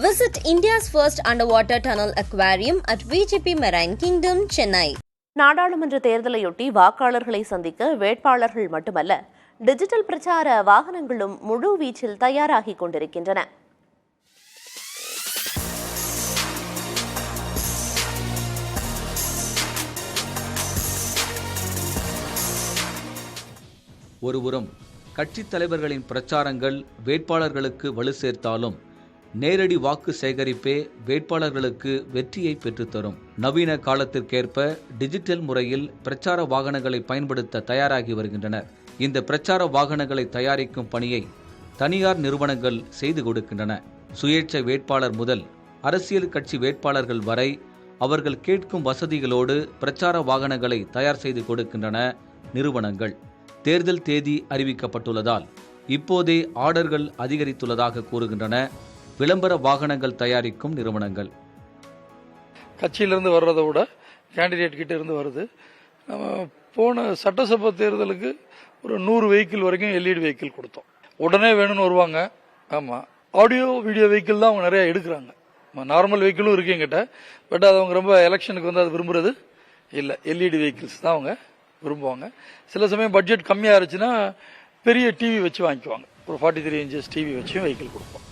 Visit India's first underwater tunnel aquarium at VGP Marine Kingdom, Chennai. நாடாளுமன்ற தேர்தலையொட்டி வாக்காளர்களை சந்திக்க வேட்பாளர்கள் மட்டுமல்ல, டிஜிட்டல் பிரச்சார வாகனங்களும் முழு வீச்சில் தயாராகிக் கொண்டிருக்கின்றன. ஒருபுறம் கட்சித் தலைவர்களின் பிரச்சாரங்கள் வேட்பாளர்களுக்கு வலு சேர்த்தாலும் நேரடி வாக்கு சேகரிப்பே வேட்பாளர்களுக்கு வெற்றியை பெற்றுத்தரும். நவீன காலத்திற்கேற்ப டிஜிட்டல் முறையில் பிரச்சார வாகனங்களை பயன்படுத்த தயாராகி வருகின்றனர். இந்த பிரச்சார வாகனங்களை தயாரிக்கும் பணியை தனியார் நிறுவனங்கள் செய்து கொடுக்கின்றன. சுயேட்சை வேட்பாளர் முதல் அரசியல் கட்சி வேட்பாளர்கள் வரை அவர்கள் கேட்கும் வசதிகளோடு பிரச்சார வாகனங்களை தயார் செய்து கொடுக்கின்றன நிறுவனங்கள். தேர்தல் தேதி அறிவிக்கப்பட்டுள்ளதால் இப்போதே ஆர்டர்கள் அதிகரித்துள்ளதாக கூறுகின்றன விளம்பர வாகனங்கள் தயாரிக்கும் நிறுவனங்கள். கட்சியிலிருந்து வர்றதை விட கேண்டிடேட் கிட்ட இருந்து வருது. நம்ம போன சட்டசபை தேர்தலுக்கு ஒரு 100 வெஹிக்கிள் வரைக்கும் எல்இடி வெஹிக்கிள் கொடுத்தோம். உடனே வேணும்னு வருவாங்க. ஆமாம், ஆடியோ வீடியோ வெஹிக்கிள் தான் அவங்க நிறைய எடுக்கிறாங்க. நார்மல் வெஹிக்கிளும் இருக்கு எங்கிட்ட. பட் அது அவங்க ரொம்ப எலெக்ஷனுக்கு வந்து அது விரும்புறது இல்லை. எல்இடி வெஹிக்கிள்ஸ் தான் அவங்க விரும்புவாங்க. சில சமயம் பட்ஜெட் கம்மியாக இருந்துச்சுன்னா பெரிய டிவி வச்சு வாங்கிக்குவாங்க. ஒரு 43 இன்ச்சஸ் டிவி வச்சு வெஹிக்கிள் கொடுப்போம்.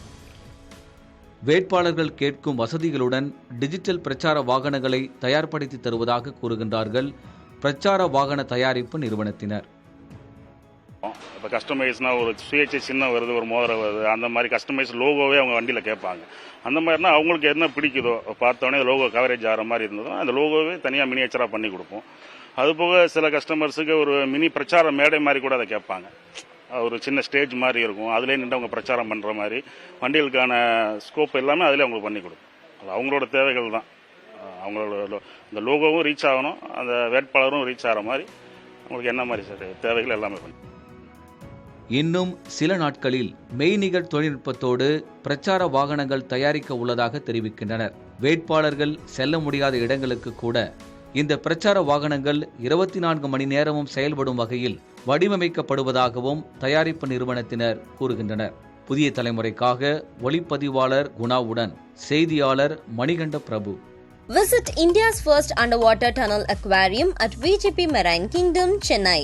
வேட்பாளர்கள் கேட்கும் வசதிகளுடன் டிஜிட்டல் பிரச்சார வாகனங்களை தயார்படுத்தி தருவதாக கூறுகின்றார்கள் பிரச்சார வாகன தயாரிப்பு நிறுவனத்தினர். இப்போ கஸ்டமைஸ்னா ஒரு சுயேட்சை சின்ன வருது, ஒரு மோதிரம் வருது, அந்த மாதிரி கஸ்டமைஸ் லோகோவே அவங்க வண்டியில் கேட்பாங்க. அந்த மாதிரினா அவங்களுக்கு என்ன பிடிக்குதோ பார்த்தோன்னே லோகோ கவரேஜ் ஆகிற மாதிரி இருந்ததும் அந்த லோகோவே தனியாக மினியேச்சராக பண்ணி கொடுப்போம். அதுபோக சில கஸ்டமர்ஸுக்கு ஒரு மினி பிரச்சார மேடை மாதிரி கூட அதை கேட்பாங்க. ஒரு சின்ன ஸ்டேஜ் மாதிரி இருக்கும், அதிலே நின்று அவங்க பிரச்சாரம் பண்ணுற மாதிரி வண்டிகளுக்கான ஸ்கோப் எல்லாமே அதிலே அவங்களுக்கு பண்ணி கொடுக்கும். அது அவங்களோட தேவைகள் தான். அவங்களோட இந்த லோகோவும் ரீச் ஆகணும், அந்த வேட்பாளரும் ரீச் ஆகிற மாதிரி அவங்களுக்கு என்ன மாதிரி தேவைகள் எல்லாமே பண்ணி. இன்னும் சில நாட்களில் மெய்நிகர் தொழில்நுட்பத்தோடு பிரச்சார வாகனங்கள் தயாரிக்க உள்ளதாக தெரிவிக்கின்றனர். வேட்பாளர்கள் செல்ல முடியாத இடங்களுக்கு கூட இந்த பிரச்சார வாகனங்கள் 24 மணி நேரமும் செயல்படும் வகையில் வடிவமைக்கப்படுவதாகவும் தயாரிப்பு நிறுவனத்தினர் கூறுகின்றனர். புதிய தலைமுறைக்காக ஒளிப்பதிவாளர் குணாவுடன் செய்தியாளர் மணிகண்ட பிரபு. Visit India's first underwater tunnel aquarium at VGP Marine Kingdom, Chennai.